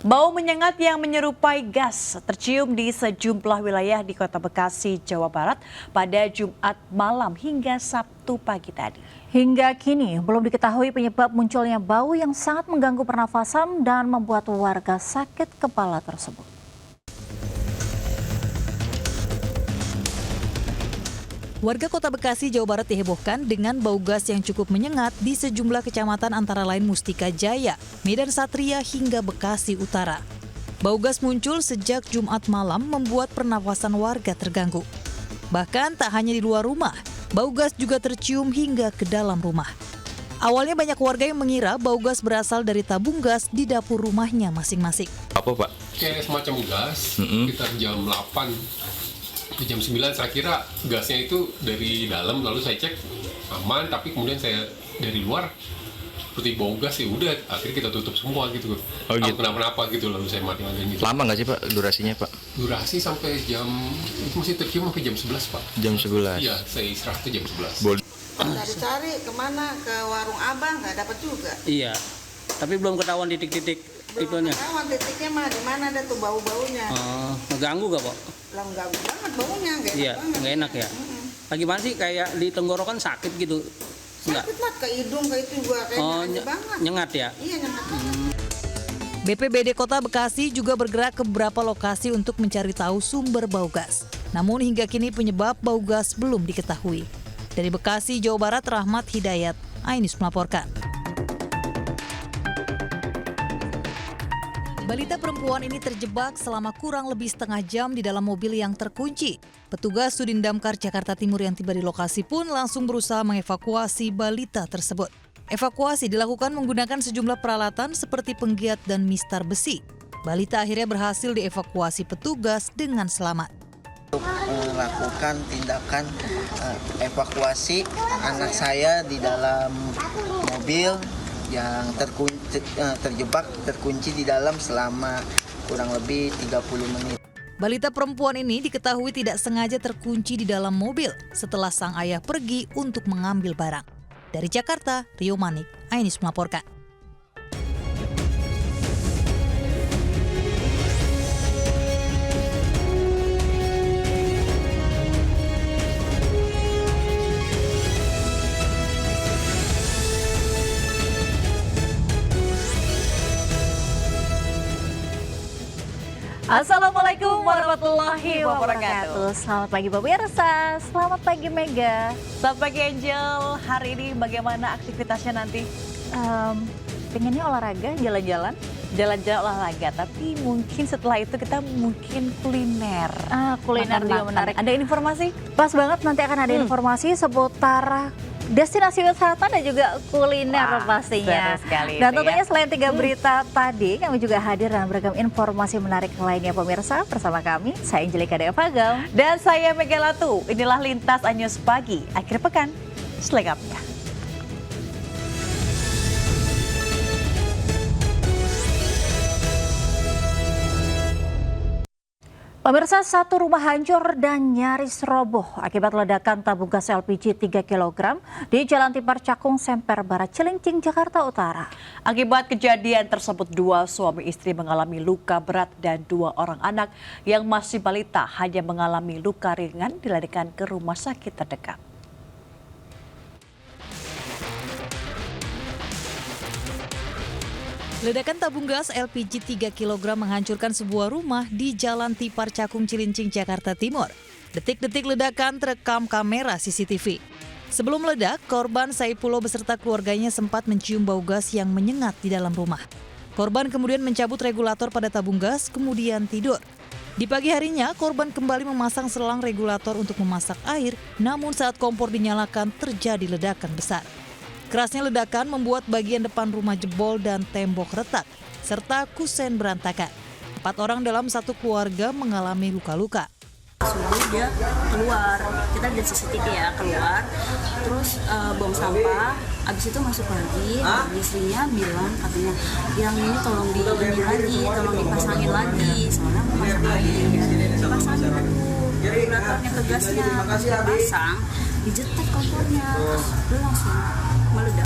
Bau menyengat yang menyerupai gas tercium di sejumlah wilayah di Kota Bekasi, Jawa Barat pada Jumat malam hingga Sabtu pagi tadi. Hingga kini belum diketahui penyebab munculnya bau yang sangat mengganggu pernafasan dan membuat warga sakit kepala tersebut. Warga Kota Bekasi, Jawa Barat dihebohkan dengan bau gas yang cukup menyengat di sejumlah kecamatan antara lain Mustika Jaya, Medan Satria hingga Bekasi Utara. Bau gas muncul sejak Jumat malam membuat pernafasan warga terganggu. Bahkan tak hanya di luar rumah, bau gas juga tercium hingga ke dalam rumah. Awalnya banyak warga yang mengira bau gas berasal dari tabung gas di dapur rumahnya masing-masing. Apa Pak? Kayak semacam gas, sekitar jam 8 ke jam 9 saya kira gasnya itu dari dalam, lalu saya cek aman, tapi kemudian saya dari luar seperti bau gas, ya udah akhirnya kita tutup semua gitu. Oh gitu. Kenapa gitu, lalu saya matiin gitu. Lama nggak sih Pak durasinya Pak? Durasi sampai jam, itu masih tercium sampai jam 11 Pak. Jam 11? Iya, saya istirahat tuh jam 11. Boleh. Cari-cari kemana, ke warung abang nggak dapat juga. Iya, tapi belum ketahuan titik-titik itunya. Ketahuan titiknya mah di mana ada tuh bau-baunya. Ngeganggu gak Pak? Lah ganggu banget baunya, nggak Iya, enak banget. nggak enak ya. Gimana sih kayak di tenggorokan sakit gitu? Enggak. Sakit lah ke hidung, ke itu juga kayak banget. Nyengat ya? Iya, nyengat banget. BPBD Kota Bekasi juga bergerak ke beberapa lokasi untuk mencari tahu sumber bau gas. Namun hingga kini penyebab bau gas belum diketahui. Dari Bekasi, Jawa Barat, Rahmat Hidayat, Ainus melaporkan. Balita perempuan ini terjebak selama kurang lebih setengah jam di dalam mobil yang terkunci. Petugas Sudin Damkar Jakarta Timur yang tiba di lokasi pun langsung berusaha mengevakuasi balita tersebut. Evakuasi dilakukan menggunakan sejumlah peralatan seperti penggiat dan mistar besi. Balita akhirnya berhasil dievakuasi petugas dengan selamat. Melakukan tindakan evakuasi anak saya di dalam mobil yang terkunci di dalam selama kurang lebih 30 menit. Balita perempuan ini diketahui tidak sengaja terkunci di dalam mobil setelah sang ayah pergi untuk mengambil barang. Dari Jakarta, Rio Manik, Ainus melaporkan. Assalamualaikum warahmatullahi wabarakatuh. Selamat pagi pemirsa, selamat pagi Mega. Selamat pagi Angel, hari ini bagaimana aktivitasnya nanti? Pengennya olahraga, jalan-jalan. Jalan-jalan olahraga, tapi mungkin setelah itu kita mungkin kuliner. Kuliner juga menarik. Ada informasi? Pas banget nanti akan ada informasi seputar destinasi wisata dan juga kuliner pastinya. Seru sekali Dan itu tentunya ya. selain 3 berita tadi, kami juga hadir dengan beragam informasi menarik lainnya pemirsa. Bersama kami, saya Angelika Devagam. Dan saya Megalatu, inilah Lintas Anyus Pagi, akhir pekan, selengkapnya. Pemirsa, satu rumah hancur dan nyaris roboh akibat ledakan tabung gas LPG 3 kg di Jalan Tipar Cakung, Semper Barat, Cilincing, Jakarta Utara. Akibat kejadian tersebut, 2 suami istri mengalami luka berat dan 2 orang anak yang masih balita hanya mengalami luka ringan dilarikan ke rumah sakit terdekat. Ledakan tabung gas LPG 3 kg menghancurkan sebuah rumah di Jalan Tipar Cakung, Cilincing, Jakarta Timur. Detik-detik ledakan terekam kamera CCTV. Sebelum meledak, korban Saipullah beserta keluarganya sempat mencium bau gas yang menyengat di dalam rumah. Korban kemudian mencabut regulator pada tabung gas, kemudian tidur. Di pagi harinya, korban kembali memasang selang regulator untuk memasak air, namun saat kompor dinyalakan terjadi ledakan besar. Kerasnya ledakan membuat bagian depan rumah jebol dan tembok retak, serta kusen berantakan. 4 orang dalam satu keluarga mengalami luka-luka. Subuh dia keluar, kita lihat CCTV ya, keluar, terus bom sampah, abis itu masuk lagi, istrinya bilang katanya, yang ini tolong dipasangin lagi, soalnya mau masuk lagi, dipasangin regulatornya ke gasnya, pas dipasang, dijetek kompornya, langsung meledak.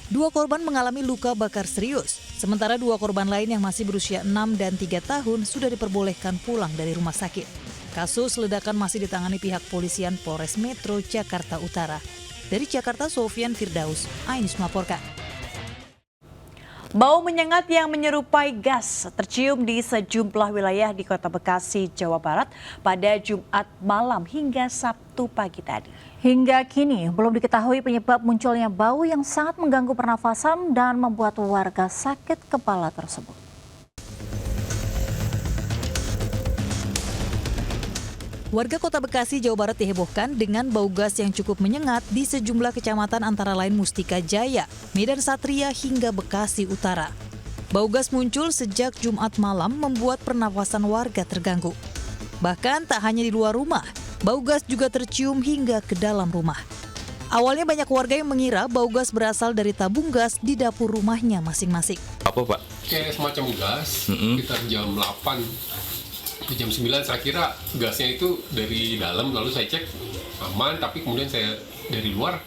2 korban mengalami luka bakar serius, sementara 2 korban lain yang masih berusia 6 dan 3 tahun sudah diperbolehkan pulang dari rumah sakit. Kasus ledakan masih ditangani pihak polisian Polres Metro Jakarta Utara. Dari Jakarta, Sofian Firdaus, Ainus melaporkan. Bau menyengat yang menyerupai gas tercium di sejumlah wilayah di Kota Bekasi, Jawa Barat pada Jumat malam hingga Sabtu pagi tadi. Hingga kini belum diketahui penyebab munculnya bau yang sangat mengganggu pernafasan dan membuat warga sakit kepala tersebut. Warga Kota Bekasi, Jawa Barat dihebohkan dengan bau gas yang cukup menyengat di sejumlah kecamatan antara lain Mustika Jaya, Medan Satria hingga Bekasi Utara. Bau gas muncul sejak Jumat malam membuat pernafasan warga terganggu. Bahkan tak hanya di luar rumah, bau gas juga tercium hingga ke dalam rumah. Awalnya banyak warga yang mengira bau gas berasal dari tabung gas di dapur rumahnya masing-masing. Apa Pak? Kayak semacam gas, sekitar jam 8 ke jam 9 saya kira gasnya itu dari dalam, lalu saya cek aman, tapi kemudian saya dari luar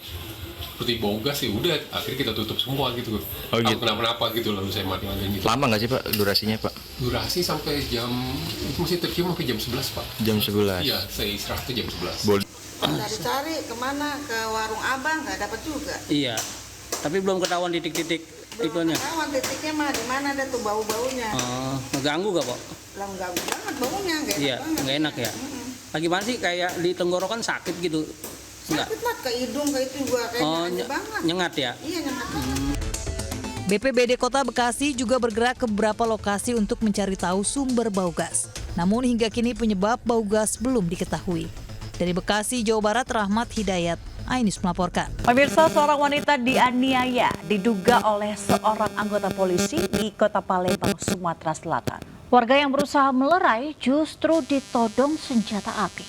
seperti bau gas, ya udah akhirnya kita tutup semua gitu. Oh, gitu. Kenapa gitu, lalu saya mati-matiin gitu. Lama nggak sih Pak durasinya Pak? Durasi sampai jam, itu masih tercium sampai jam 11 Pak. Jam 11? Iya, saya istirahat tuh jam 11. Boleh. Cari-cari kemana, ke warung abang nggak dapat juga. Iya, tapi belum ketahuan titik-titik itunya. Ketahuan titiknya mah di mana ada tuh bau-baunya. Ngeganggu gak, Pak? Lah ganggu banget baunya, nggak enak Iya, banget. nggak enak ya. Lagi mana sih kayak di tenggorokan sakit gitu? Enggak. Sakit lah ke hidung, ke itu juga kayaknya aneh banget. Nyengat ya? Iya, nyengat banget. BPBD Kota Bekasi juga bergerak ke beberapa lokasi untuk mencari tahu sumber bau gas. Namun hingga kini penyebab bau gas belum diketahui. Dari Bekasi, Jawa Barat, Rahmat Hidayat, Ainus melaporkan. Pemirsa, seorang wanita dianiaya diduga oleh seorang anggota polisi di Kota Palembang, Sumatera Selatan. Warga yang berusaha melerai justru ditodong senjata api.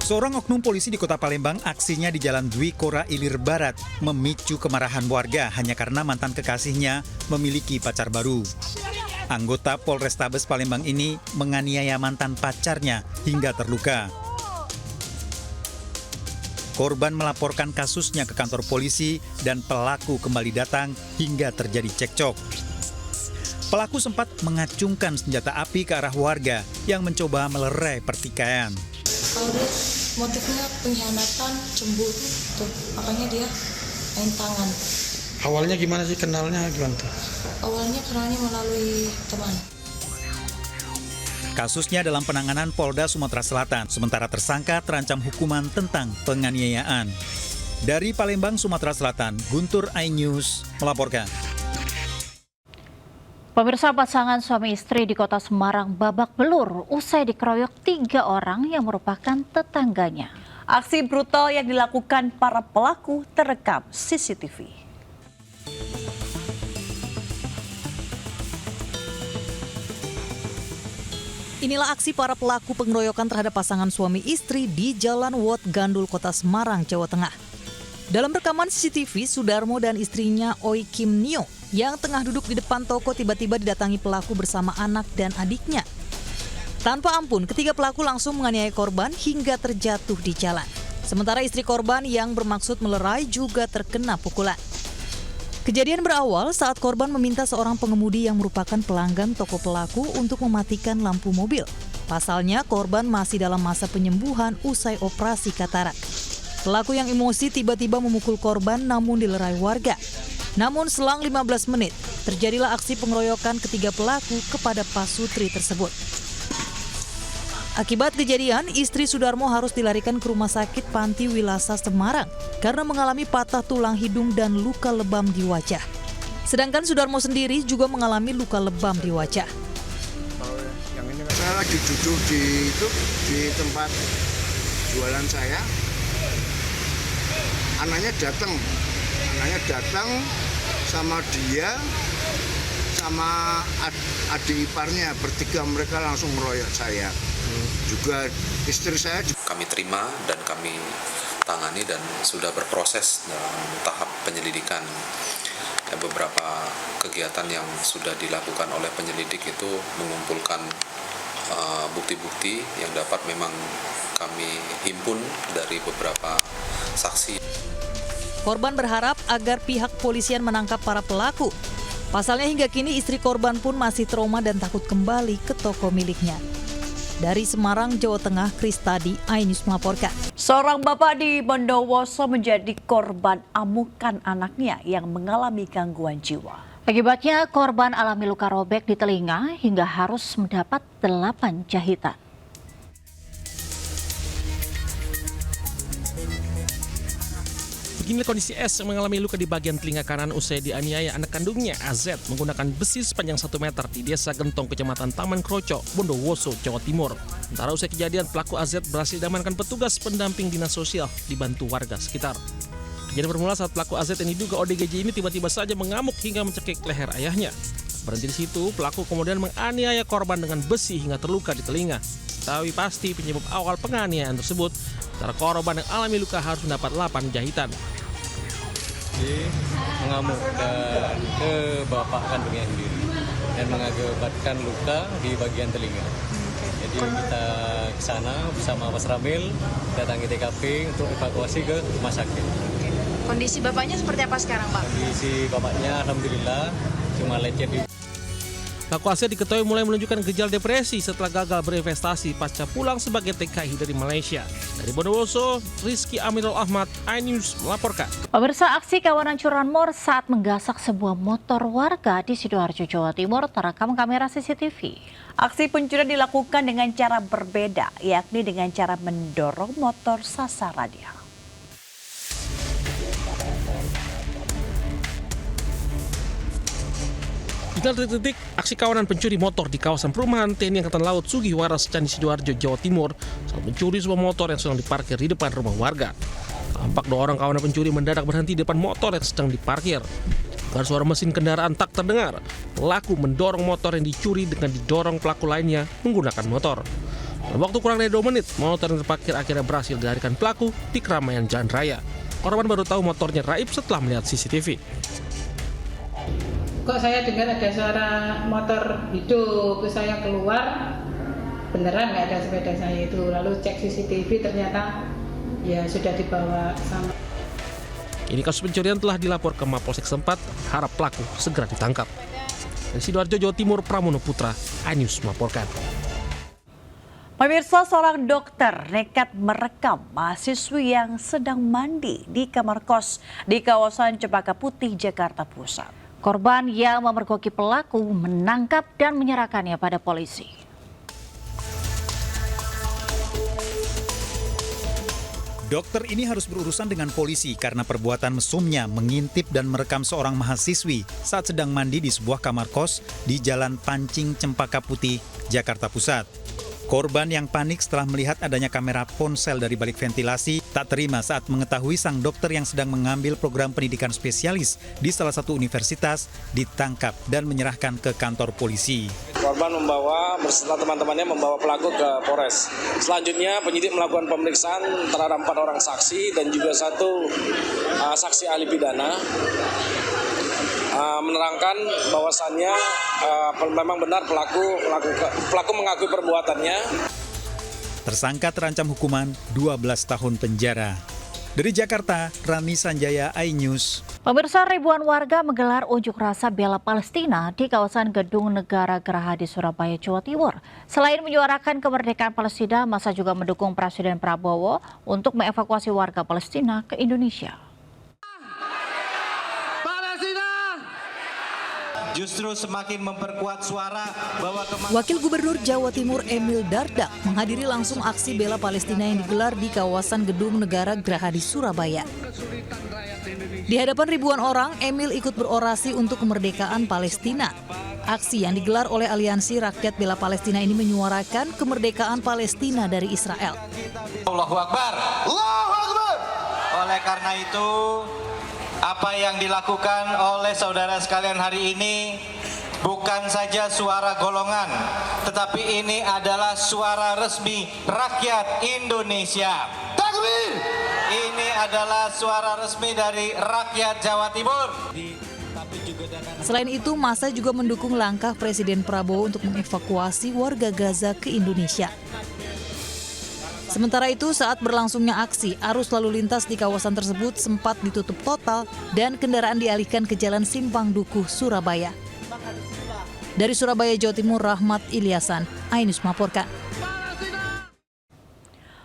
Seorang oknum polisi di Kota Palembang aksinya di Jalan Dwi Kora Ilir Barat memicu kemarahan warga hanya karena mantan kekasihnya memiliki pacar baru. Anggota Polrestabes Palembang ini menganiaya mantan pacarnya hingga terluka. Korban melaporkan kasusnya ke kantor polisi dan pelaku kembali datang hingga terjadi cekcok. Pelaku sempat mengacungkan senjata api ke arah warga yang mencoba melerai pertikaian. Kalau dia motifnya pengkhianatan, cemburu, tuh makanya dia main tangan. Awalnya gimana sih, kenalnya gimana tuh? Awalnya kenalnya melalui teman. Kasusnya dalam penanganan Polda Sumatera Selatan, sementara tersangka terancam hukuman tentang penganiayaan. Dari Palembang, Sumatera Selatan, Guntur iNews melaporkan. Pemirsa, pasangan suami istri di Kota Semarang babak belur usai dikeroyok 3 orang yang merupakan tetangganya. Aksi brutal yang dilakukan para pelaku terekam CCTV. Inilah aksi para pelaku pengeroyokan terhadap pasangan suami istri di Jalan Wot Gandul, Kota Semarang, Jawa Tengah. Dalam rekaman CCTV, Sudarmo dan istrinya Oi Kim Nio yang tengah duduk di depan toko tiba-tiba didatangi pelaku bersama anak dan adiknya. Tanpa ampun, ketiga pelaku langsung menganiaya korban hingga terjatuh di jalan. Sementara istri korban yang bermaksud melerai juga terkena pukulan. Kejadian berawal saat korban meminta seorang pengemudi yang merupakan pelanggan toko pelaku untuk mematikan lampu mobil. Pasalnya, korban masih dalam masa penyembuhan usai operasi katarak. Pelaku yang emosi tiba-tiba memukul korban namun dilerai warga. Namun selang 15 menit, terjadilah aksi pengeroyokan ketiga pelaku kepada pasutri tersebut. Akibat kejadian, istri Sudarmo harus dilarikan ke Rumah Sakit Panti Wilasa Semarang karena mengalami patah tulang hidung dan luka lebam di wajah. Sedangkan Sudarmo sendiri juga mengalami luka lebam di wajah. Saya lagi duduk di tempat jualan saya. Anaknya datang sama dia sama adik iparnya, bertiga mereka langsung meroyok saya. Juga istri saya. Kami terima dan kami tangani dan sudah berproses dalam tahap penyelidikan. Beberapa kegiatan yang sudah dilakukan oleh penyelidik itu mengumpulkan bukti-bukti yang dapat memang kami himpun dari beberapa saksi. Korban berharap agar pihak polisian menangkap para pelaku. Pasalnya hingga kini istri korban pun masih trauma dan takut kembali ke toko miliknya. Dari Semarang, Jawa Tengah, Kristadi, iNews melaporkan. Seorang bapak di Bondowoso menjadi korban amukan anaknya yang mengalami gangguan jiwa. Akibatnya korban alami luka robek di telinga hingga harus mendapat 8 jahitan. Beginilah kondisi S yang mengalami luka di bagian telinga kanan usai dianiaya anak kandungnya AZ menggunakan besi sepanjang 1 meter di Desa Gentong, Kecamatan Taman Kroco, Bondowoso, Jawa Timur. Sementara usai kejadian, pelaku AZ berhasil diamankan petugas pendamping dinas sosial dibantu warga sekitar. Kejadian bermula saat pelaku AZ yang diduga ODGJ ini tiba-tiba saja mengamuk hingga mencekik leher ayahnya. Berhenti di situ, pelaku kemudian menganiaya korban dengan besi hingga terluka di telinga. Tapi pasti penyebab awal penganiayaan tersebut, secara korban yang alami luka harus mendapat 8 jahitan. Mengamuk ke bapak kandungnya sendiri dan mengakibatkan luka di bagian telinga. Jadi kita ke sana bersama Mas Ramil datangi TKP untuk evakuasi ke rumah sakit. Kondisi bapaknya seperti apa sekarang, Pak? Kondisi bapaknya alhamdulillah cuma lecet. Pelaku AZ diketahui mulai menunjukkan gejala depresi setelah gagal berinvestasi pasca pulang sebagai TKI dari Malaysia. Dari Bondowoso, Rizky Amirul Ahmad, iNews melaporkan. Pemirsa, aksi kawanan curanmor saat menggasak sebuah motor warga di Sidoarjo, Jawa Timur terekam kamera CCTV. Aksi pencurian dilakukan dengan cara berbeda, yakni dengan cara mendorong motor sasarannya. Inilah detik-detik aksi kawanan pencuri motor di kawasan perumahan TNI Angkatan Laut Sugiwaras, Candi Sidoarjo, Jawa Timur saat mencuri sebuah motor yang sedang diparkir di depan rumah warga. Tampak 2 orang kawanan pencuri mendadak berhenti di depan motor yang sedang diparkir. Karena suara mesin kendaraan tak terdengar, pelaku mendorong motor yang dicuri dengan didorong pelaku lainnya menggunakan motor. Dalam waktu kurang dari 2 menit, motor yang terparkir akhirnya berhasil dilarikan pelaku di keramaian jalan raya. Korban baru tahu motornya raib setelah melihat CCTV. Kok saya dengar ada suara motor hidup, saya keluar, beneran nggak ada sepeda saya itu. Lalu cek CCTV ternyata ya sudah dibawa sama. Ini kasus pencurian telah dilapor ke Mapolsek setempat, harap pelaku segera ditangkap. Dari Sidoarjo, Jawa Timur, Pramono Putra, iNews melaporkan. Pemirsa, seorang dokter nekat merekam mahasiswi yang sedang mandi di kamar kos di kawasan Cempaka Putih, Jakarta Pusat. Korban yang memergoki pelaku menangkap dan menyerahkannya pada polisi. Dokter ini harus berurusan dengan polisi karena perbuatan mesumnya mengintip dan merekam seorang mahasiswi saat sedang mandi di sebuah kamar kos di Jalan Pancing, Cempaka Putih, Jakarta Pusat. Korban yang panik setelah melihat adanya kamera ponsel dari balik ventilasi tak terima saat mengetahui sang dokter yang sedang mengambil program pendidikan spesialis di salah satu universitas ditangkap dan menyerahkan ke kantor polisi. Korban beserta teman-temannya membawa pelaku ke Polres. Selanjutnya penyidik melakukan pemeriksaan terhadap 4 orang saksi dan juga 1 saksi ahli pidana. Menerangkan bahwasannya memang benar pelaku mengakui perbuatannya. Tersangka terancam hukuman 12 tahun penjara. Dari Jakarta, Rani Sanjaya, iNews. Pemirsa, ribuan warga menggelar unjuk rasa bela Palestina di kawasan Gedung Negara Geraha di Surabaya, Jawa Timur. Selain menyuarakan kemerdekaan Palestina, massa juga mendukung Presiden Prabowo untuk mengevakuasi warga Palestina ke Indonesia. Justru semakin memperkuat suara bahwa Wakil Gubernur Jawa Timur Emil Dardak menghadiri langsung aksi bela Palestina yang digelar di kawasan Gedung Negara Geraha di Surabaya. Di hadapan ribuan orang, Emil ikut berorasi untuk kemerdekaan Palestina. Aksi yang digelar oleh Aliansi Rakyat Bela Palestina ini menyuarakan kemerdekaan Palestina dari Israel. Allahu Akbar. Allahu Akbar. Oleh karena itu, apa yang dilakukan oleh saudara sekalian hari ini bukan saja suara golongan, tetapi ini adalah suara resmi rakyat Indonesia. Takbir! Ini adalah suara resmi dari rakyat Jawa Timur. Selain itu, massa juga mendukung langkah Presiden Prabowo untuk mengevakuasi warga Gaza ke Indonesia. Sementara itu, saat berlangsungnya aksi, arus lalu lintas di kawasan tersebut sempat ditutup total dan kendaraan dialihkan ke Jalan Simpang Dukuh, Surabaya. Dari Surabaya, Jawa Timur, Rahmat Ilyasan, Ainus melaporkan.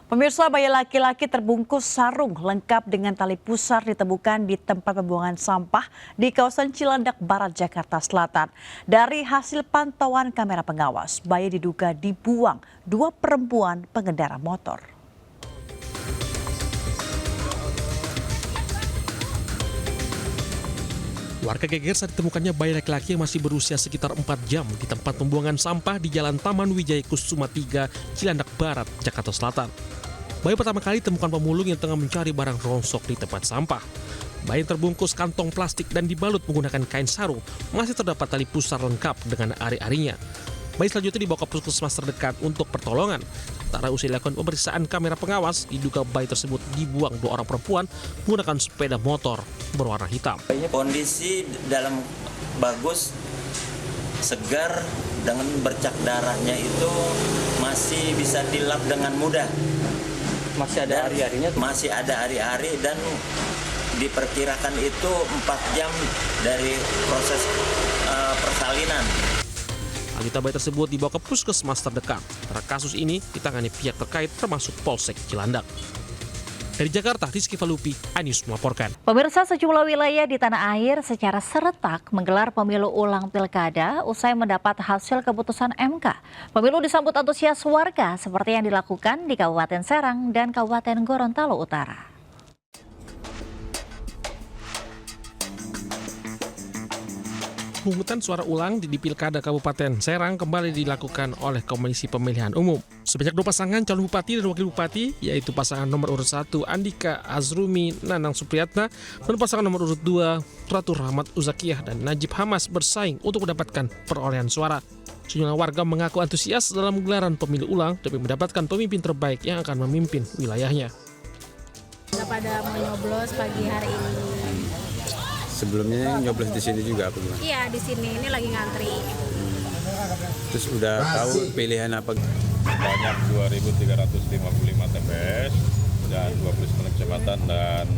Pemirsa, bayi laki-laki terbungkus sarung lengkap dengan tali pusar ditemukan di tempat pembuangan sampah di kawasan Cilandak Barat, Jakarta Selatan. Dari hasil pantauan kamera pengawas, bayi diduga dibuang dua perempuan pengendara motor. Warga geger saat ditemukannya bayi laki-laki yang masih berusia sekitar 4 jam di tempat pembuangan sampah di Jalan Taman Wijaya Kusuma 3, Cilandak Barat, Jakarta Selatan. Bayi pertama kali ditemukan pemulung yang tengah mencari barang rongsok di tempat sampah. Bayi terbungkus kantong plastik dan dibalut menggunakan kain sarung, masih terdapat tali pusar lengkap dengan ari-arinya. Bayi selanjutnya dibawa ke puskesmas terdekat untuk pertolongan. Sementara usai dilakukan pemeriksaan kamera pengawas, diduga bayi tersebut dibuang dua orang perempuan menggunakan sepeda motor berwarna hitam. Kondisi dalam bagus, segar, dengan bercak darahnya itu masih bisa dilap dengan mudah. Masih ada ari-arinya? Masih ada ari-ari dan diperkirakan itu 4 jam dari proses persalinan. Wanita bayi tersebut dibawa ke puskesmas terdekat. Karena kasus ini ditangani pihak terkait termasuk Polsek Cilandak. Dari Jakarta, Rizky Falupi, Ainus melaporkan. Pemirsa, sejumlah wilayah di tanah air secara serentak menggelar pemilu ulang pilkada usai mendapat hasil keputusan MK. Pemilu disambut antusias warga seperti yang dilakukan di Kabupaten Serang dan Kabupaten Gorontalo Utara. Pemungutan suara ulang di Pilkada Kabupaten Serang kembali dilakukan oleh Komisi Pemilihan Umum. Sebanyak 2 pasangan calon bupati dan wakil bupati, yaitu pasangan nomor urut 1 Andika Azrumi Nanang Supriyatna dan pasangan nomor urut 2 Ratu Rahmat Uzakiyah dan Najib Hamas bersaing untuk mendapatkan perolehan suara. Sejumlah warga mengaku antusias dalam gelaran pemilu ulang demi mendapatkan pemimpin terbaik yang akan memimpin wilayahnya. Pada mau nyoblos pagi hari ini. Sebelumnya nyoblos di sini juga apa gimana? Iya, di sini ini lagi ngantri. Terus udah tahu pilihan apa? Banyak 2.355 TPS dan 29 kecamatan dan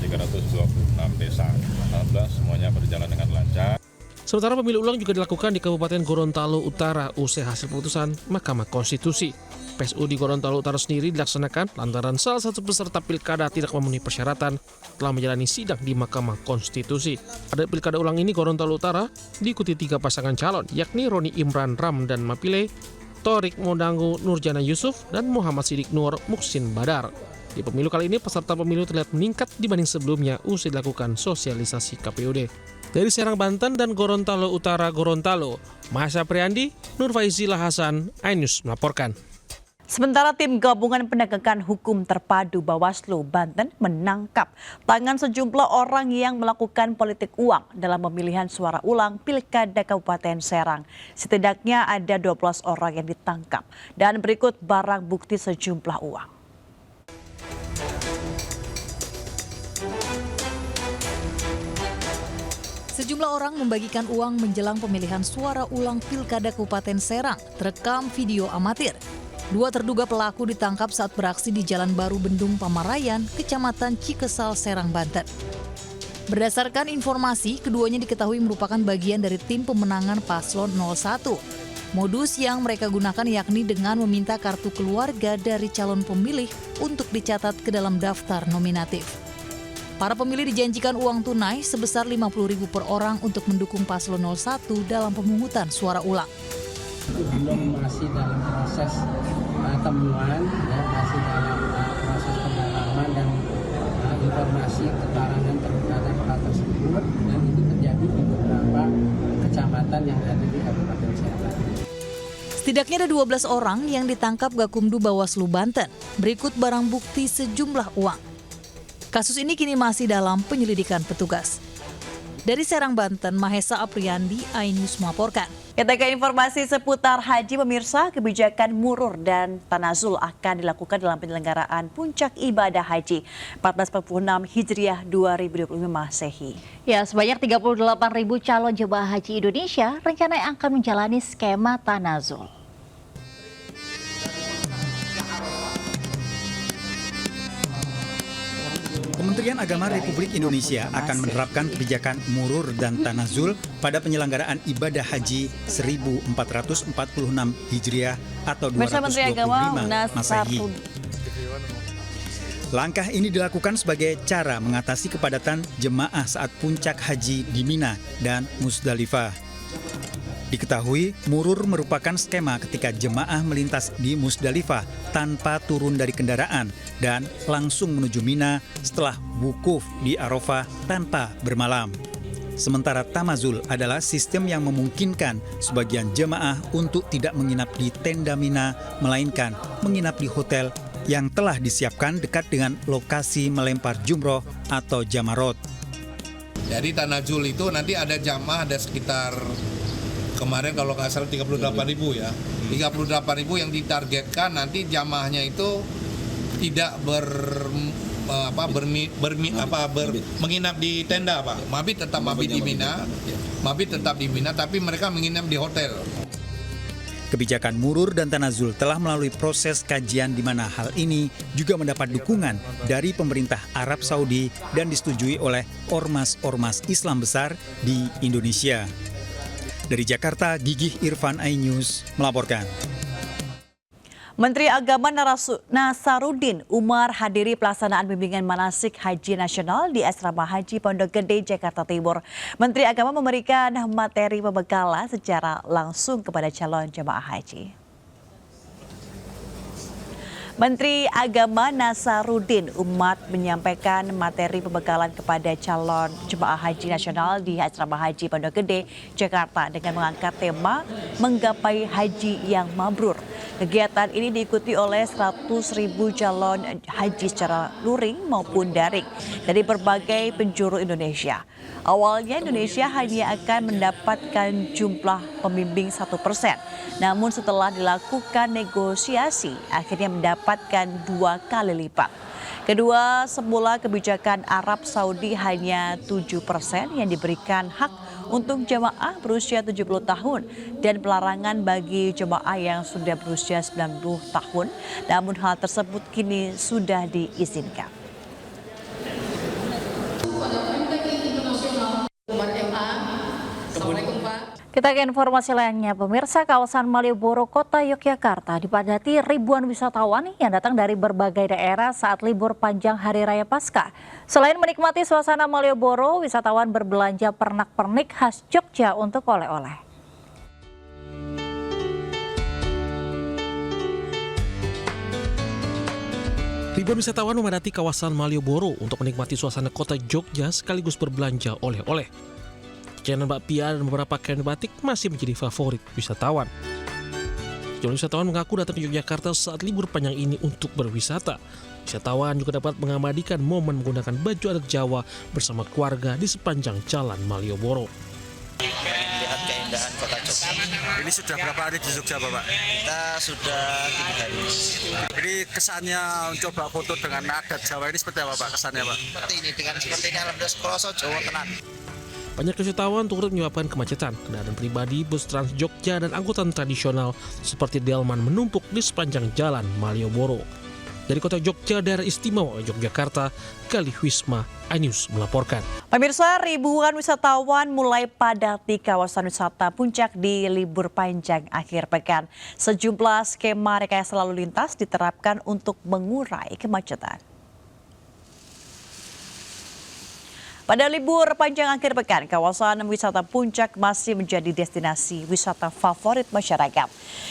326 desa. Alhamdulillah semuanya berjalan dengan lancar. Sementara pemilu ulang juga dilakukan di Kabupaten Gorontalo Utara usai hasil putusan Mahkamah Konstitusi. PSU di Gorontalo Utara sendiri dilaksanakan lantaran salah satu peserta pilkada tidak memenuhi persyaratan telah menjalani sidang di Mahkamah Konstitusi. Pada pilkada ulang ini Gorontalo Utara diikuti 3 pasangan calon, yakni Roni Imran Ramdan Mapile, Torik Modangu Nurjana Yusuf, dan Muhammad Sidik Nur Muksin Badar. Di pemilu kali ini peserta pemilu terlihat meningkat dibanding sebelumnya usai dilakukan sosialisasi KPUD. Dari Serang Banten dan Gorontalo Utara Gorontalo, Mahasya Priandi, Nur Faizilah Hasan, Ainus melaporkan. Sementara tim gabungan penegakan hukum terpadu Bawaslu Banten menangkap tangan sejumlah orang yang melakukan politik uang dalam pemilihan suara ulang Pilkada Kabupaten Serang. Setidaknya ada 12 orang yang ditangkap dan berikut barang bukti sejumlah uang. Sejumlah orang membagikan uang menjelang pemilihan suara ulang Pilkada Kabupaten Serang, terekam video amatir. 2 terduga pelaku ditangkap saat beraksi di Jalan Baru Bendung Pamarayan, Kecamatan Cikesal, Serang, Banten. Berdasarkan informasi, keduanya diketahui merupakan bagian dari tim pemenangan Paslon 01. Modus yang mereka gunakan yakni dengan meminta kartu keluarga dari calon pemilih untuk dicatat ke dalam daftar nominatif. Para pemilih dijanjikan uang tunai sebesar Rp50.000 per orang untuk mendukung Paslon 01 dalam pemungutan suara ulang. Belum, masih dalam proses temuan, ya, masih dalam proses pendalaman dan informasi keterangan terkait hal tersebut, dan itu terjadi di beberapa kecamatan yang ada di Kabupaten Serang. Setidaknya ada 12 orang yang ditangkap Gakumdu Bawaslu Banten. Berikut barang bukti sejumlah uang. Kasus ini kini masih dalam penyelidikan petugas. Dari Serang, Banten, Mahesa Apriandi, Ainus melaporkan. Kita ke informasi seputar haji pemirsa, kebijakan murur dan tanazul akan dilakukan dalam penyelenggaraan puncak ibadah haji 1446 Hijriah 2025 Masehi. Ya, sebanyak 38.000 calon jemaah haji Indonesia rencananya akan menjalani skema tanazul. Kementerian Agama Republik Indonesia akan menerapkan kebijakan murur dan tanazul pada penyelenggaraan ibadah haji 1446 Hijriah atau 225 Masehi. Langkah ini dilakukan sebagai cara mengatasi kepadatan jemaah saat puncak haji di Mina dan Musdalifah. Diketahui, murur merupakan skema ketika jemaah melintas di Musdalifah tanpa turun dari kendaraan dan langsung menuju Mina setelah wukuf di Arafah tanpa bermalam. Sementara tamazul adalah sistem yang memungkinkan sebagian jemaah untuk tidak menginap di tenda Mina, melainkan menginap di hotel yang telah disiapkan dekat dengan lokasi melempar jumroh atau jamarot. Jadi tanazul itu nanti ada jamaah, ada sekitar kemarin kalau nggak salah 38.000 ya. 38.000 yang ditargetkan nanti jamaahnya itu tidak menginap di tenda, Pak. Mabit tetap di Mina, tapi mereka menginap di hotel. Kebijakan murur dan tanazul telah melalui proses kajian di mana hal ini juga mendapat dukungan dari pemerintah Arab Saudi dan disetujui oleh ormas-ormas Islam besar di Indonesia. Dari Jakarta, Gigih Irfan, iNews melaporkan. Menteri Agama Nasaruddin Umar hadiri pelaksanaan bimbingan manasik haji nasional di Asrama Haji Pondok Gede, Jakarta Timur. Menteri Agama memberikan materi pembekalan secara langsung kepada calon jemaah haji. Menteri Agama Nasaruddin Umar menyampaikan materi pembekalan kepada calon jemaah haji nasional di Asrama Haji Pondok Gede, Jakarta dengan mengangkat tema Menggapai Haji yang Mabrur. Kegiatan ini diikuti oleh 100.000 calon haji secara luring maupun daring dari berbagai penjuru Indonesia. Awalnya Indonesia hanya akan mendapatkan jumlah pembimbing 1%. Namun setelah dilakukan negosiasi, akhirnya mendapatkan 2 kali lipat. Kedua, semula kebijakan Arab Saudi hanya 7% yang diberikan hak untuk jemaah berusia 70 tahun dan pelarangan bagi jemaah yang sudah berusia 90 tahun. Namun hal tersebut kini sudah diizinkan. Kita ke informasi lainnya, pemirsa. Kawasan Malioboro, Kota Yogyakarta dipadati ribuan wisatawan yang datang dari berbagai daerah saat libur panjang Hari Raya Paskah. Selain menikmati suasana Malioboro, wisatawan berbelanja pernak-pernik khas Jogja untuk oleh-oleh. Ribuan wisatawan memadati kawasan Malioboro untuk menikmati suasana kota Jogja sekaligus berbelanja oleh-oleh. Jajanan bakpia dan beberapa kain batik masih menjadi favorit wisatawan. Sejumlah wisatawan mengaku datang ke Yogyakarta saat libur panjang ini untuk berwisata. Wisatawan juga dapat mengabadikan momen menggunakan baju adat Jawa bersama keluarga di sepanjang jalan Malioboro. Lihat keindahan kota Jogja. Ini sudah berapa hari di Jogja, Bapak? Kita sudah 3 hari. Jadi kesannya coba foto dengan adat Jawa ini seperti apa, Pak? Kesannya, Pak? Seperti ini alhamdulillah kroso Jawa tenan. Banyak wisatawan turut menyebabkan kemacetan. Kendaraan pribadi, bus Trans Jogja, dan angkutan tradisional seperti delman menumpuk di sepanjang jalan Malioboro. Dari kota Jogja, daerah istimewa Yogyakarta, Galih Wisma, iNews melaporkan. Pemirsa, ribuan wisatawan mulai padati kawasan wisata Puncak di libur panjang akhir pekan. Sejumlah skema rekayasa lalu lintas diterapkan untuk mengurai kemacetan. Pada libur panjang akhir pekan, kawasan wisata Puncak masih menjadi destinasi wisata favorit masyarakat.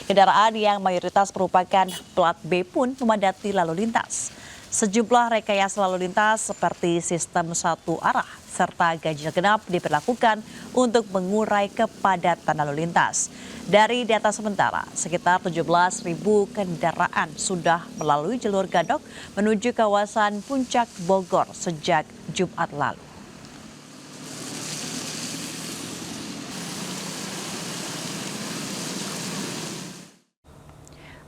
Kendaraan yang mayoritas merupakan plat B pun memadati lalu lintas. Sejumlah rekayasa lalu lintas seperti sistem satu arah serta ganjil genap diberlakukan untuk mengurai kepadatan lalu lintas. Dari data sementara, sekitar 17.000 kendaraan sudah melalui jalur Gadok menuju kawasan Puncak Bogor sejak Jumat lalu.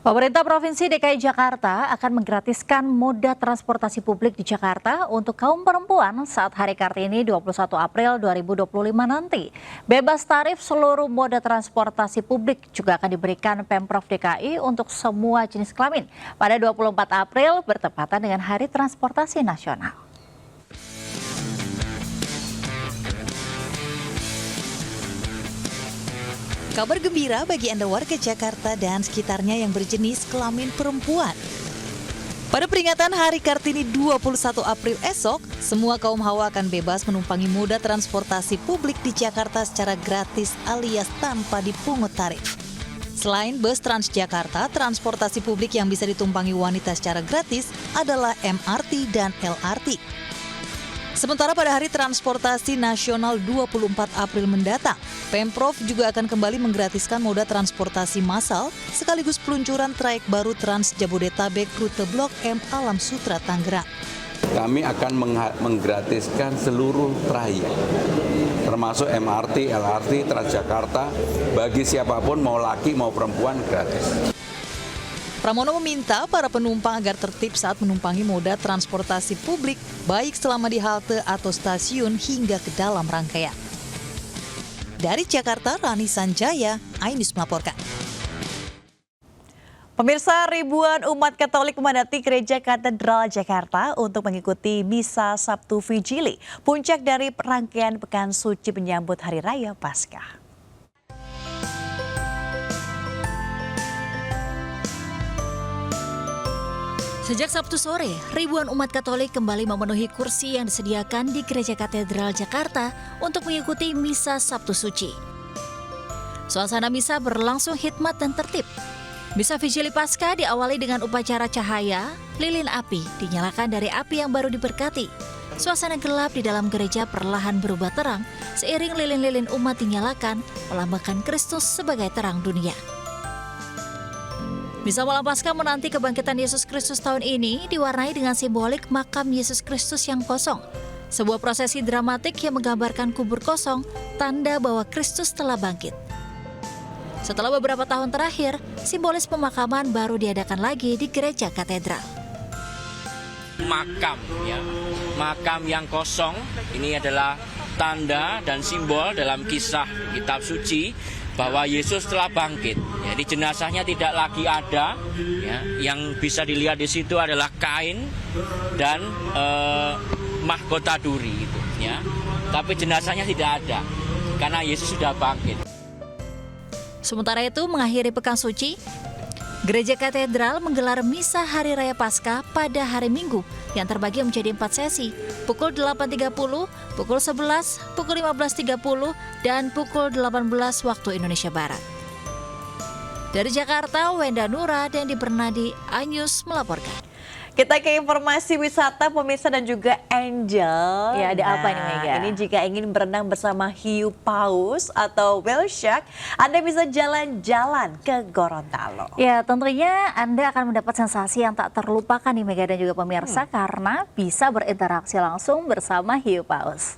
Pemerintah Provinsi DKI Jakarta akan menggratiskan moda transportasi publik di Jakarta untuk kaum perempuan saat Hari Kartini 21 April 2025 nanti. Bebas tarif seluruh moda transportasi publik juga akan diberikan Pemprov DKI untuk semua jenis kelamin pada 24 April bertepatan dengan Hari Transportasi Nasional. Kabar gembira bagi Anda warga Jakarta dan sekitarnya yang berjenis kelamin perempuan. Pada peringatan Hari Kartini 21 April esok, semua kaum hawa akan bebas menumpangi moda transportasi publik di Jakarta secara gratis alias tanpa dipungut tarif. Selain bus Transjakarta, transportasi publik yang bisa ditumpangi wanita secara gratis adalah MRT dan LRT. Sementara pada Hari Transportasi Nasional 24 April mendatang, Pemprov juga akan kembali menggratiskan moda transportasi massal sekaligus peluncuran trayek baru Trans Jabodetabek rute Blok M Alam Sutra Tangerang. Kami akan menggratiskan seluruh trayek, termasuk MRT, LRT, Transjakarta, bagi siapapun mau laki mau perempuan gratis. Pramono meminta para penumpang agar tertib saat menumpangi moda transportasi publik, baik selama di halte atau stasiun hingga ke dalam rangkaian. Dari Jakarta, Rani Sanjaya, iNews melaporkan. Pemirsa, ribuan umat Katolik memadati Gereja Katedral Jakarta untuk mengikuti Misa Sabtu Vigili, puncak dari rangkaian Pekan Suci menyambut Hari Raya Paskah. Sejak Sabtu sore, ribuan umat Katolik kembali memenuhi kursi yang disediakan di Gereja Katedral Jakarta untuk mengikuti Misa Sabtu Suci. Suasana misa berlangsung hikmat dan tertib. Misa Vigili Paskah diawali dengan upacara cahaya, lilin api dinyalakan dari api yang baru diberkati. Suasana gelap di dalam gereja perlahan berubah terang seiring lilin-lilin umat dinyalakan melambangkan Kristus sebagai terang dunia. Misa Malam Paskah menanti kebangkitan Yesus Kristus tahun ini diwarnai dengan simbolik makam Yesus Kristus yang kosong. Sebuah prosesi dramatik yang menggambarkan kubur kosong, tanda bahwa Kristus telah bangkit. Setelah beberapa tahun terakhir, simbolis pemakaman baru diadakan lagi di Gereja Katedral. Makam yang kosong ini adalah tanda dan simbol dalam kisah kitab suci bahwa Yesus telah bangkit. Jadi jenazahnya tidak lagi ada. Yang bisa dilihat di situ adalah kain dan mahkota duri itu. Tapi jenazahnya tidak ada karena Yesus sudah bangkit. Sementara itu, mengakhiri Pekan Suci, Gereja Katedral menggelar Misa Hari Raya Paskah pada hari Minggu yang terbagi menjadi 4 sesi, pukul 8.30, pukul 11, pukul 15.30, dan pukul 18 waktu Indonesia Barat. Dari Jakarta, Wenda Nura dan Di Bernadi, iNews melaporkan. Kita ke informasi wisata pemirsa dan juga Angel. Ya, ada apa ini Mega? Ini jika ingin berenang bersama hiu paus atau whale shark, Anda bisa jalan-jalan ke Gorontalo. Ya, tentunya Anda akan mendapat sensasi yang tak terlupakan nih Mega dan juga pemirsa karena bisa berinteraksi langsung bersama hiu paus.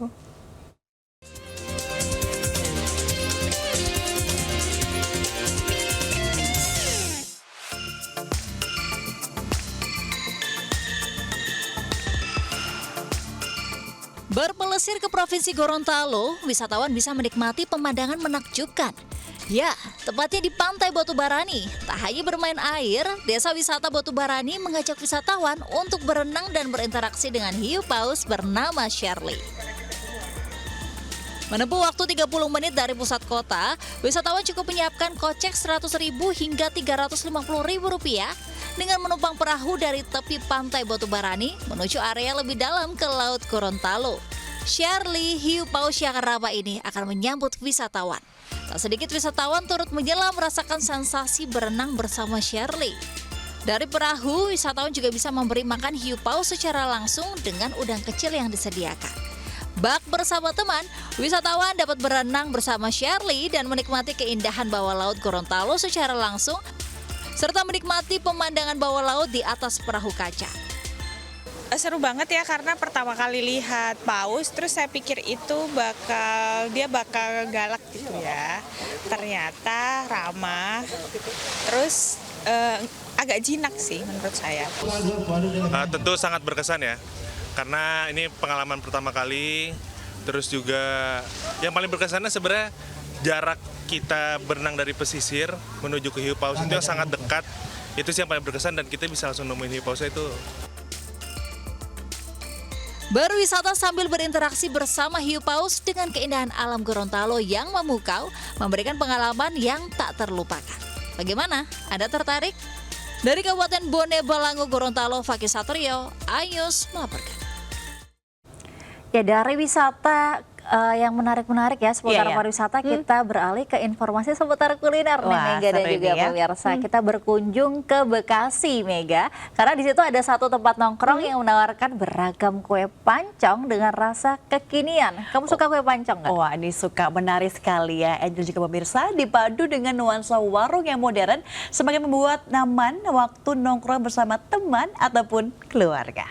Berpelesir ke Provinsi Gorontalo, wisatawan bisa menikmati pemandangan menakjubkan. Ya, tepatnya di Pantai Batubarani. Tak hanya bermain air, Desa Wisata Batubarani mengajak wisatawan untuk berenang dan berinteraksi dengan hiu paus bernama Shirley. Menempuh waktu 30 menit dari pusat kota, wisatawan cukup menyiapkan kocek Rp100.000 hingga Rp350.000 dengan menumpang perahu dari tepi Pantai Batubarani menuju area lebih dalam ke Laut Gorontalo. Shirley, hiu paus yang ramah ini akan menyambut wisatawan. Tak sedikit wisatawan turut menyelam merasakan sensasi berenang bersama Shirley. Dari perahu, wisatawan juga bisa memberi makan hiu paus secara langsung dengan udang kecil yang disediakan. Bak bersama teman, wisatawan dapat berenang bersama Shirley dan menikmati keindahan bawah laut Gorontalo secara langsung, serta menikmati pemandangan bawah laut di atas perahu kaca. Seru banget ya karena pertama kali lihat paus, terus saya pikir itu bakal galak gitu ya. Ternyata ramah, terus agak jinak sih menurut saya. Tentu sangat berkesan ya, karena ini pengalaman pertama kali. Terus juga yang paling berkesannya sebenarnya jarak kita berenang dari pesisir menuju ke hiu paus itu yang sangat dekat. Itu sih yang paling berkesan dan kita bisa langsung nemuin hiu pausnya itu. Berwisata sambil berinteraksi bersama hiu paus dengan keindahan alam Gorontalo yang memukau memberikan pengalaman yang tak terlupakan. Bagaimana? Anda tertarik? Dari Kabupaten Bone Balango, Gorontalo, Fakih Satrio, iNews melaporkan. Ya, dari wisata yang menarik-menarik ya seputar pariwisata, kita beralih ke informasi seputar kuliner nih Mega dan juga pemirsa. Kita berkunjung ke Bekasi, Mega, karena di situ ada satu tempat nongkrong yang menawarkan beragam kue pancong dengan rasa kekinian. Kamu suka kue pancong nggak? Wah, ini suka, menarik sekali ya. Dan juga pemirsa, dipadu dengan nuansa warung yang modern semakin membuat nyaman waktu nongkrong bersama teman ataupun keluarga.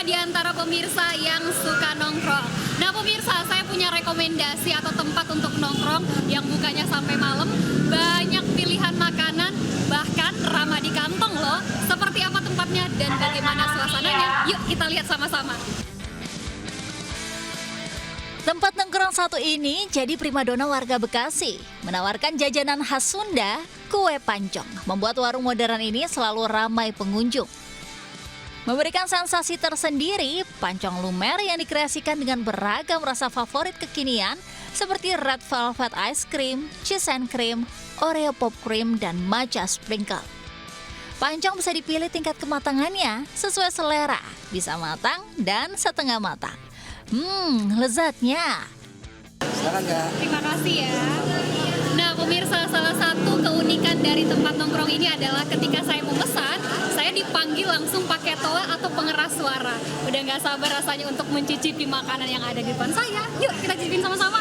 Di antara pemirsa yang suka nongkrong. Nah pemirsa, saya punya rekomendasi atau tempat untuk nongkrong yang bukanya sampai malam. Banyak pilihan makanan, bahkan ramah di kantong loh. Seperti apa tempatnya dan bagaimana suasananya? Yuk kita lihat sama-sama. Tempat nongkrong satu ini jadi primadona warga Bekasi. Menawarkan jajanan khas Sunda, kue pancong. Membuat warung modern ini selalu ramai pengunjung. Memberikan sensasi tersendiri, pancong lumer yang dikreasikan dengan beragam rasa favorit kekinian seperti red velvet ice cream, cheese and cream, Oreo pop cream, dan matcha sprinkle. Pancong bisa dipilih tingkat kematangannya sesuai selera, bisa matang dan setengah matang. Lezatnya. Terima kasih ya. Nah pemirsa, salah satu keunikan dari tempat nongkrong ini adalah ketika saya memesan, saya dipanggil langsung pakai toa atau pengeras suara. Udah nggak sabar rasanya untuk mencicipi makanan yang ada di depan saya. Yuk kita cicipin sama-sama.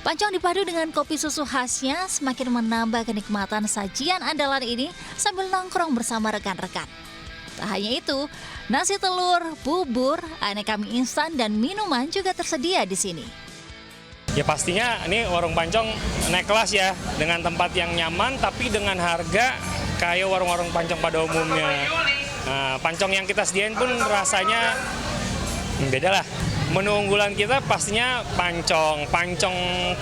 Pancong dipadu dengan kopi susu khasnya semakin menambah kenikmatan sajian andalan ini sambil nongkrong bersama rekan-rekan. Tak hanya itu, nasi telur, bubur, aneka mie instan, dan minuman juga tersedia di sini. Ya pastinya ini warung pancong naik kelas ya, dengan tempat yang nyaman tapi dengan harga kayak warung-warung pancong pada umumnya. Nah, pancong yang kita sediain pun rasanya beda lah. Menu unggulan kita pastinya pancong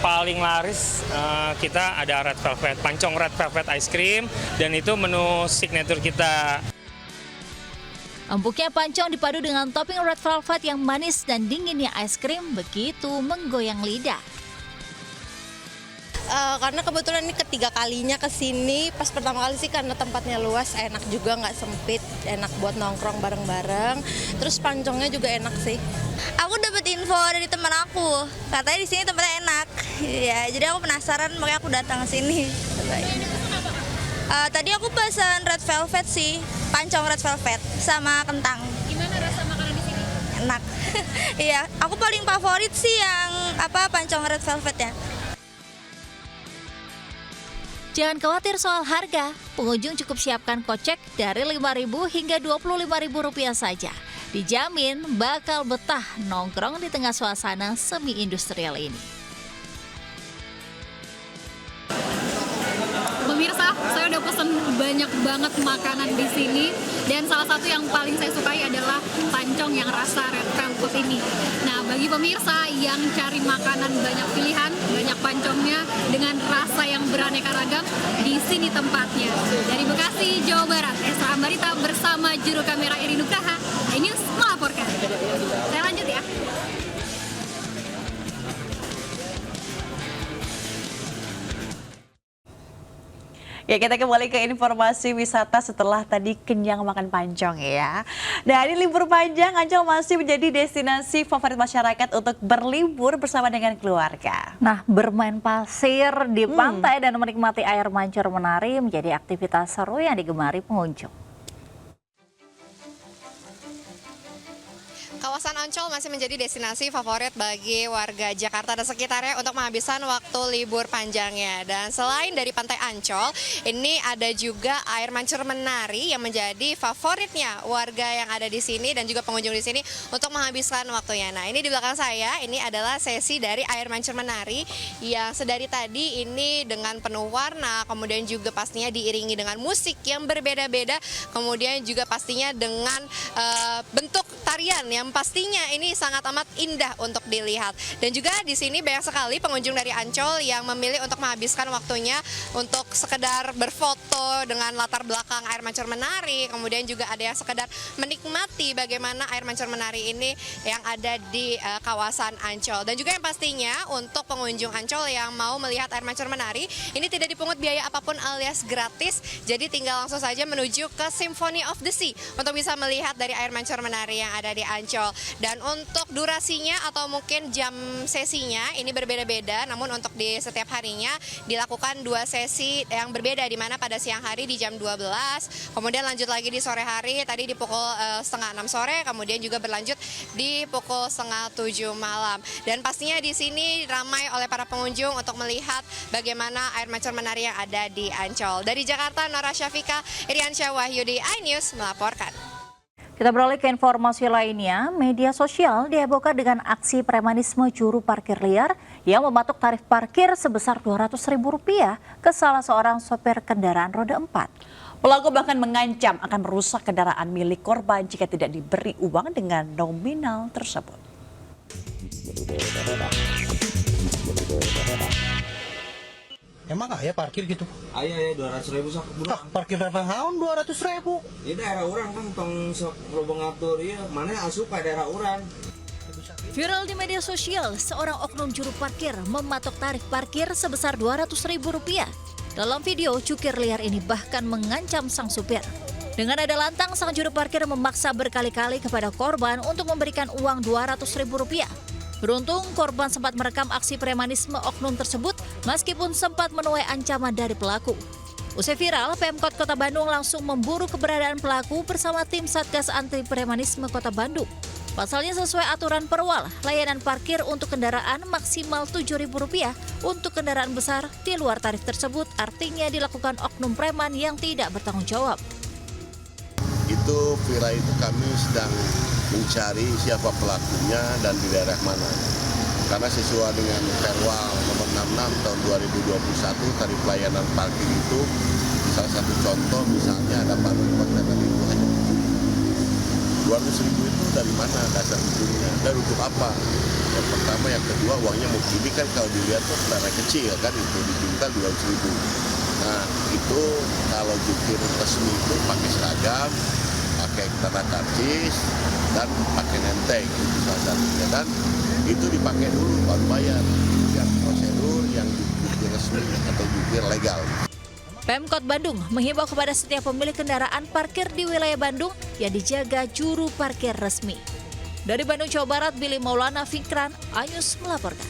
paling laris kita ada red velvet, pancong red velvet ice cream, dan itu menu signature kita. Empuknya pancong dipadu dengan topping red velvet yang manis dan dinginnya es krim begitu menggoyang lidah. Karena kebetulan ini ketiga kalinya kesini. Pas pertama kali sih karena tempatnya luas, enak juga, nggak sempit, enak buat nongkrong bareng-bareng. Terus pancongnya juga enak sih. Aku dapat info dari teman aku, katanya di sini tempatnya enak. Ya, jadi aku penasaran, makanya aku datang ke sini. Tadi aku pesan red velvet sih, pancong red velvet sama kentang. Gimana rasa makanan di sini? Enak. Iya, aku paling favorit sih yang pancong red velvetnya. Jangan khawatir soal harga, pengunjung cukup siapkan kocek dari Rp5.000 hingga Rp25.000 saja. Dijamin bakal betah nongkrong di tengah suasana semi-industrial ini. Pemirsa, saya udah pesen banyak banget makanan di sini, dan salah satu yang paling saya sukai adalah pancong yang rasa red velvet ini. Nah, bagi pemirsa yang cari makanan banyak pilihan, banyak pancongnya dengan rasa yang beraneka ragam, di sini tempatnya. Dari Bekasi, Jawa Barat, Esra Ambarita bersama juru kamera Iri Nugraha, iNews melaporkan. Saya lanjut ya. Ya, kita kembali ke informasi wisata setelah tadi kenyang makan pancong ya. Nah, ini libur panjang, Ancol masih menjadi destinasi favorit masyarakat untuk berlibur bersama dengan keluarga. Nah, bermain pasir di pantai dan menikmati air mancur menari menjadi aktivitas seru yang digemari pengunjung. Kawasan kawasan Ancol masih menjadi destinasi favorit bagi warga Jakarta dan sekitarnya untuk menghabiskan waktu libur panjangnya. Dan selain dari Pantai Ancol, ini ada juga air mancur menari yang menjadi favoritnya warga yang ada di sini dan juga pengunjung di sini untuk menghabiskan waktunya. Nah, ini di belakang saya, ini adalah sesi dari air mancur menari yang sedari tadi ini dengan penuh warna, kemudian juga pastinya diiringi dengan musik yang berbeda-beda, kemudian juga pastinya dengan bentuk tarian yang pastinya ini sangat amat indah untuk dilihat. Dan juga di sini banyak sekali pengunjung dari Ancol yang memilih untuk menghabiskan waktunya untuk sekedar berfoto dengan latar belakang air mancur menari, kemudian juga ada yang sekedar menikmati bagaimana air mancur menari ini yang ada di kawasan Ancol. Dan juga yang pastinya untuk pengunjung Ancol yang mau melihat air mancur menari, ini tidak dipungut biaya apapun alias gratis, jadi tinggal langsung saja menuju ke Symphony of the Sea untuk bisa melihat dari air mancur menari yang ada di Ancol. Dan untuk durasinya atau mungkin jam sesinya ini berbeda-beda, namun untuk di setiap harinya dilakukan 2 sesi yang berbeda, di mana pada siang hari di jam 12, kemudian lanjut lagi di sore hari tadi di pukul 5:30 sore, kemudian juga berlanjut di pukul 6:30 malam. Dan pastinya di sini ramai oleh para pengunjung untuk melihat bagaimana air mancur menari yang ada di Ancol. Dari Jakarta, Nora Syafika, Iriansyah Wahyudi, iNews melaporkan. Kita beralih ke informasi lainnya, media sosial dihebohkan dengan aksi premanisme juru parkir liar yang mematok tarif parkir sebesar Rp200.000 ke salah seorang sopir kendaraan roda 4. Pelaku bahkan mengancam akan merusak kendaraan milik korban jika tidak diberi uang dengan nominal tersebut. Emang ya parkir gitu? Ayo 200.000 sak. Parkir berapa tahun 200.000? Ini daerah orang kan tong sok lobeng atur ya. Mana asup ka daerah orang. Viral di media sosial, seorang oknum juru parkir mematok tarif parkir sebesar Rp200.000. Dalam video, cukir liar ini bahkan mengancam sang supir. Dengan nada lantang, sang juru parkir memaksa berkali-kali kepada korban untuk memberikan uang Rp200.000. Beruntung, korban sempat merekam aksi premanisme oknum tersebut meskipun sempat menuai ancaman dari pelaku. Usai viral, Pemkot Kota Bandung langsung memburu keberadaan pelaku bersama tim Satgas Anti Premanisme Kota Bandung. Pasalnya sesuai aturan perwal, layanan parkir untuk kendaraan maksimal Rp7.000 untuk kendaraan besar. Di luar tarif tersebut artinya dilakukan oknum preman yang tidak bertanggung jawab. Itu viral itu kami sedang mencari siapa pelakunya dan di daerah mana. Karena sesuai dengan Perwal nomor 66 tahun 2021 tarif pelayanan parkir itu salah satu contoh misalnya ada baru kontainer itu hanya 200.000 itu dari mana dasar hukumnya dan untuk apa? Yang pertama, yang kedua uangnya mau ini kan kalau dilihat tuh dana kecil kan itu diminta 200.000. Nah itu kalau jukir resmi itu pakai seragam, pakai tanda karcis dan pakai nenteng itu salah satunya, dan itu dipakai dulu baru bayar. Yang prosedur yang jukir resmi atau jukir legal. Pemkot Bandung menghimbau kepada setiap pemilik kendaraan parkir di wilayah Bandung yang dijaga juru parkir resmi. Dari Bandung, Jawa Barat, Billy Maulana Fikran, iNews melaporkan.